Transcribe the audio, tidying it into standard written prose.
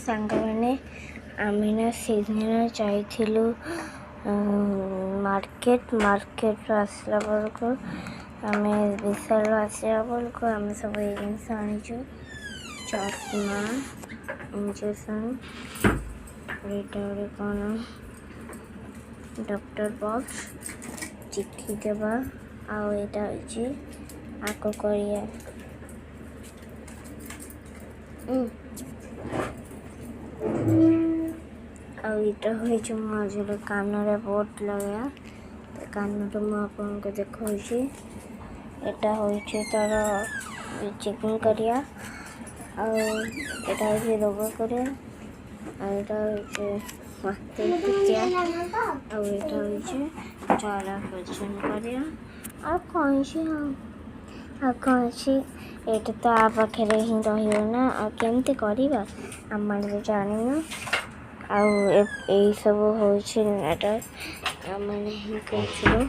ସାଙ୍ଗମାନେ ଆମେ ନା ସେଦିନ ଯାଇଥିଲୁ ମାର୍କେଟରୁ ଆସିଲା ବେଳକୁ ଆମେ ବିଶାଳରୁ ଆସିଲା ବେଳକୁ ଆମେ ସବୁ ଏଇ ଜିନିଷ ଆଣିଛୁ। ଚଷମା, ଇଞ୍ଜେକ୍ସନ୍, ଏଇଟା ଗୋଟେ କ'ଣ ଡକ୍ଟର ବକ୍ସ, ଚିଠି ଦେବା, ଆଉ ଏଇଟା ହେଉଛି ଆଗ କରିବା। ଆଉ ଏଇଟା ହେଉଛି ମଝିରେ କାନରେ ବୋଟ ଲଗେଇବା। କାନରୁ ମୁଁ ଆପଣଙ୍କୁ ଦେଖାଉଛି। ଏଇଟା ହେଉଛି ତାର ଚେକିଂ କରିବା, ଆଉ ଏଇଟା ହେଉଛି ରୋଗ କରିବା, ଆଉ ଏଇଟା ହେଉଛି ଆଉ ଏଇଟା ହେଉଛି ଚଳାପଚନ କରିବା। ଆଉ କ'ଣ ଅଛି ଏଇଟା ତ ଆ ପାଖରେ ହିଁ ରହିବ ନା, ଆଉ କେମିତି କରିବା ଆମମାନେ ବି ଜାଣିନୁ। ଆଉ ଏଇସବୁ ହେଉଛି ଏଇଟା ଆମମାନେ ହିଁ କହୁଥିଲୁ।